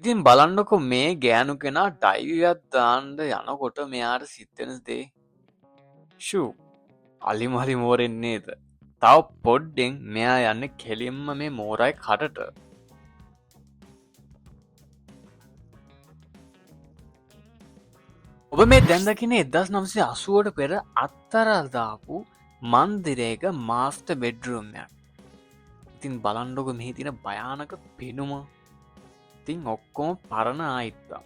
ඉතින් බලන්නකො මේ ගෑනු කෙනා ඩයිවියක් දාන්න යනකොට මෙයාට සිද්ධෙන දේ. ෂූ අලි මලි මෝරෙන්නේද. තව පොඩ්ඩෙන් මෙයා යන්න කෙලින්ම මේ මෝරයි කටට. ඔබ මේ දැන්දකින 1980ට පෙර අත්තරල් දාපු මන්දිරයක මාස්ට බෙඩ්රුම්යක්. ඉතින් බලන්ඩොක මෙහි තින භයානක පෙනුම. ඉතින් ඔක්කොම පරණ ආයිත්තා.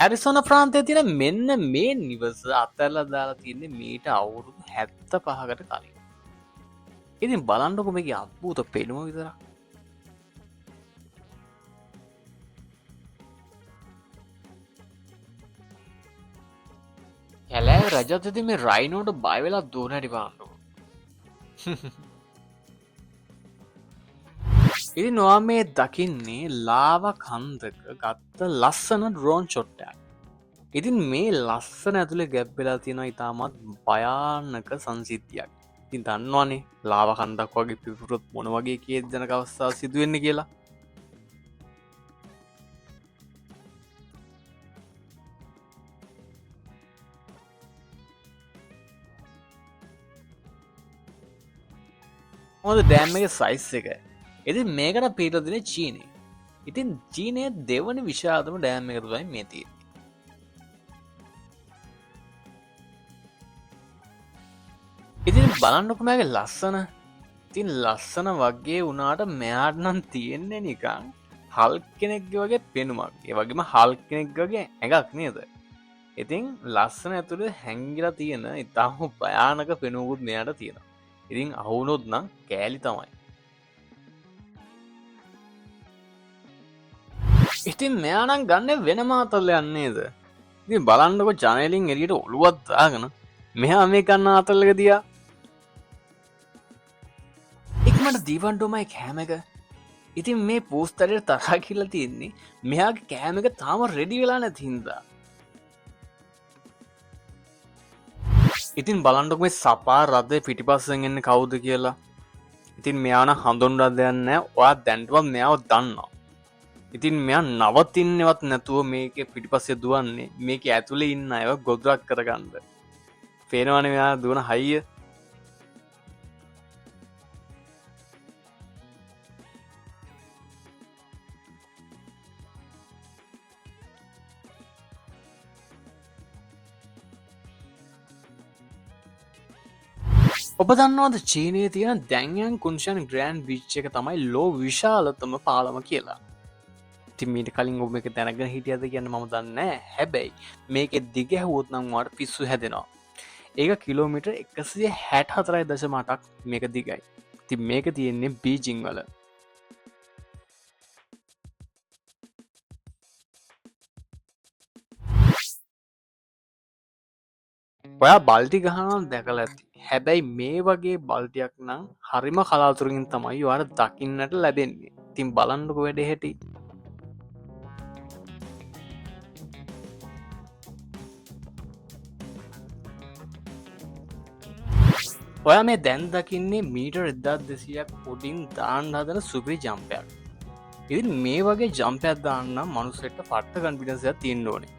ඇරිසොන ප්‍රාන්තය තින මෙන්න මේ නිවස අත්තරල දාලා තියන්නේ මීට අවුරුදු 75කට කලින්. ඉතින් බලන්ඩොක මේක අත්භූත පෙනුම විතර. හැලෑ රජතති මේ රයිනෝට බයවෙලා දුවනැටි පාන්නු. ඉති නොවා මේ දකින්නේ ලාව කන්දක ගත්ත ලස්සන ඩ්‍රෝන් චොට්ටයක්. ඉතින් මේ ලස්සන ඇතුළේ ගැබ්බෙලා තියෙන ඉතාමත් භයානක සංසිද්ධියක්. ඉතින් දන්නවානේ ලාව කන්දක් වගේ පිපුරොත් මොන වගේ කිය ජනක අවස්ථාව සිදුවෙන්න කියලා. හොද ඩෑම් එක සයිස් එක. ඉතින් මේකට පීට දින චීනය. ඉතින් චීනය දෙවනි විශාතම ඩෑම් එක තුළයි මේ තියෙන්නේ. ඉතින් බලන්නකුමගේ ලස්සන. ඉතින් ලස්සන වගේ වුණාට මෙයාට නම් තියෙන්නේ නිකං හල් කෙනෙක් වගේ පෙනුමක්. ඒ වගේම හල් කෙනෙක් වගේ ඇඟක් නේද. ඉතින් ලස්සන ඇතුළේ හැංගිලා තියෙන ඉතාම භයානක පෙනුවකුත් මෙයාට තියෙනවා. ඉතින් අහුනොත් නම් කෑලි තමයි. ඉතින් මෙයානම් ගන්න වෙන මාතල්ල යන්නේද. ඉතින් බලන්නකො ජනලින් එලියට ඔළුවත් දාගෙන මෙහා මේ කන්න අතල්ලක දයා. ඉක්මට දීවන්ඩෝමයි කෑම එක. ඉතින් මේ පෝස්තරයට තරා කියලා තියෙන්නේ මෙයාගේ කෑම එක තාම රෙඩි වෙලා නැතිහින්දා. ඉතින් බලන්ඩොක මේ සපා රදය පිටිපස්සෙන් එන්න කවුද කියලා. ඉතින් මෙයාන හඳුන්ඩ දෙයන්න ඔයා දැන්ටවත් මෙයාව දන්නවා. ඉතින් මෙයා නවතින්නවත් නැතුව මේක පිටිපස්සේ දුවන්නේ මේක ඇතුළේ ඉන්න අයව ගොදුරක් කරගන්නද. පේනවන මෙයා දුවන හයිය. ඔබ දන්නවාද චීනයේ තියෙන දැන්යන් කුන්ෂන් ග්‍රෑන්් විච්ච එක තමයි ලෝ විශාලතම පාලම කියලා. තිමීට කලින් ඔබ එක තැනගෙන හිටියද කියන්න ම දන්න හැබැයි මේක දිගැහුවොත් නම්වාට පිස්සු හැදෙනවා. ඒක කිලෝමිට 164.8ක් මේක දිගයි. ති මේක තියෙන්නේ බීජිං වල. ඔයා බල්ටි ගහනම් දැකල ඇති. හැබැයි මේ වගේ බල්ටියක් නම් හරිම කලාතුරකින් තමයි වාට දකින්නට ලැබෙන්නේ. තින් බලන්නක වැඩ හැටි. ඔය මේ දැන් දකින්නේ මීටර් 1200ක් පොඩින් දාන්න හදන සුපිරි ජම්පයක්. ඉතින් මේ වගේ ජම්පයක් දාන්න මනුස්සෙට පට්ට කන්ෆිඩන්සයක් තියෙන්න ඕනේ.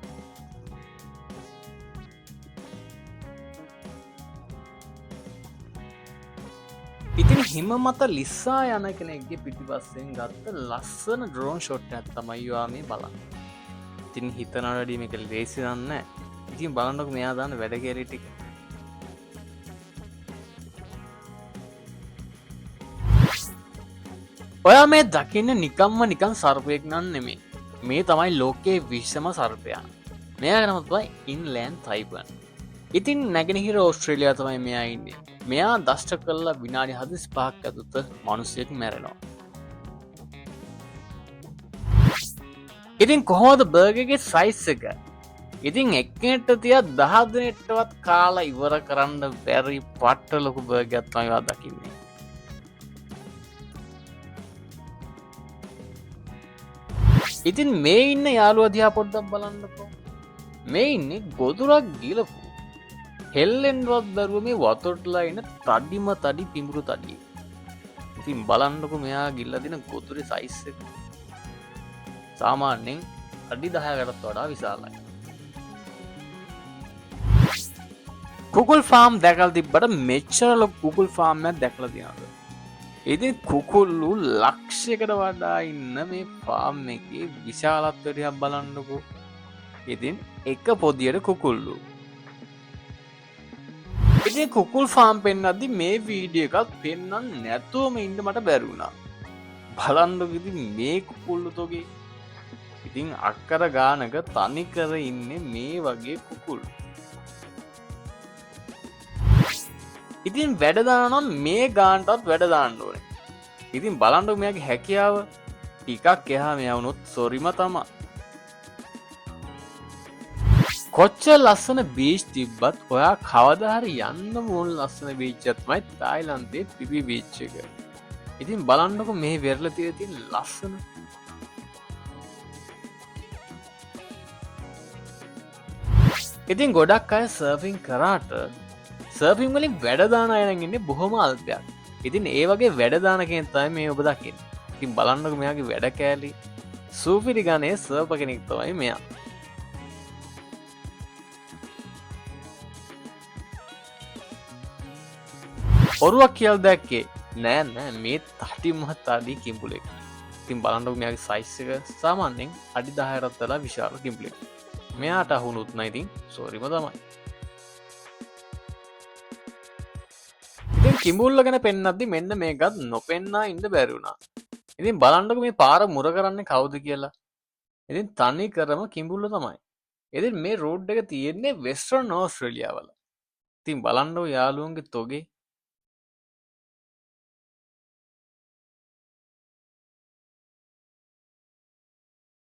ඉතින් හිම මත ලිස්සා යන කෙනෙක්ගේ පිටිපස්සෙන් ගත්ත ලස්සන ඩ්‍රෝන් ෂොට් ඇත් තමයිවා මේ බලන්න. ඉතින් හිතනවැඩීම එක ලේසි දන්න. ඉතින් බලන්නක මෙයා දාන්න වැඩකේරටික. ඔයා මේ දකින්න නිකම්ම නිකන් සර්පයෙක් නන් නෙමේ. මේ තමයි ලෝකයේ විශ්ෂම සර්පයන්. මෙයා ගනමත්වයි ඉන්ලෑන් තයිබන්. ඉතින් නැගෙනහිර ඕස්ට්‍රේලියා තමයි මෙයා ඉන්නේ. මෙයා දෂ්ට කල්ලා විනාඩි 45ක් ඇතුත මනුස්සයෙක් මැරෙනවා. ඉතින් කොහොමද බර්ගගේ සයිස් එක. ඉතින් එක්කනට තිය 10 දිනටවත් කාලා ඉවර කරන්න බැරි පට්ට ලොකු බර්ගත්තමවා දකින්නේ. ඉතින් මේ ඉන්න යාළුවදයා පොඩ්ඩක් බලන්නකෝ. මේ ඉන්නේ ගොදුරක් ගිලපු හෙල්ලෙන්වත් දරුව මේ වතොටලා එන්න තඩිම තඩි පිඹුරු තඩිය. ඉතින් බලන්නකො මෙයා ගිල්ලා දින ගොතුරේ සයිස් එක. සාමාන්‍යයෙන් අඩි 10කටත් වඩා විශාලයි. කුකුල් ෆාම් දැකලා තිබ්බට මෙච්චර ලොකු කුකුල් ෆාම් එකක් දැකලා තියෙනවද? ඉතින් කුකුල්ලු ලක්ෂයකට වඩා ඉන්න මේ ෆාම් එකේ විශාලත්වය ටිකක් බලන්නකෝ. ඉතින් එක පොදියට කුකුල්ලු. ඉතින් කුකුල් ෆාම් පෙන්නද්දි මේ වීඩියෝ එකත් පෙන්නන්න නැතුවම ඉන්න මට බැරි වුණා. බලන්නකෝ ඉතින් මේ කුකුල්ලු තෝගේ. ඉතින් අක්කර ගානක තනි කර ඉන්නේ මේ වගේ කුකුල්ලු. ඉතින් වැඩ දානවා මේ ගානටත් වැඩ දාන්න ඕනේ. ඉතින් බලන්නකෝ මෙයාගේ හැකියාව ටිකක් එහා මෙයා වුණොත් සොරිම තමයි. කොච්චර ලස්සන බීච් තිබ්බත් ඔයා කවදා හරි යන්න ඕන ලස්සන බීච් එකක් තමයි තායිලන්තයේ පිපි බීච් එක. ඉතින් බලන්නකෝ මේ වෙරළ තියලා තියෙන ලස්සන. ඉතින් ගොඩක් අය සර්ෆින් කරාට සර්ෆින් වලින් වැඩ දාන අය නම් ඉන්නේ බොහොම අල්පයක්. ඉතින් ඒ වගේ වැඩ දාන කෙනෙක් තමයි මේ ඔබ දකින්නේ. ඉතින් බලන්නකෝ මෙයාගේ වැඩ කෑලි. සූපිරි ගානේ සර්ෆර් කෙනෙක් තමයි මෙයා. ඔරුවක් කියලා දැක්කේ නෑ මේ තටි මහත් ආදී කිඹුලෙක්. ඉතින් බලන්නකෝ මෙයාගේ සයිස් එක සාමාන්‍යයෙන් අඩි 10කටත් වඩා විශාල කිඹුලෙක්. මෙයාට අහුනොත් නම් ඉතින් සෝරිම තමයි. ඉතින් කිඹුල්ල ගැන පෙන්නද්දි මෙන්න මේකත් නොපෙන්නා ඉන්න බැරි වුණා. ඉතින් බලන්නකෝ මේ පාර මුර කරන්නේ කවුද කියලා. ඉතින් තනි කරම කිඹුල්ල තමයි. ඉතින් මේ රෝඩ් එක තියෙන්නේ වෙස්ටර්න් ඕස්ට්‍රේලියාවල. ඉතින් බලන්නකෝ යාළුවන්ගේ තොගේ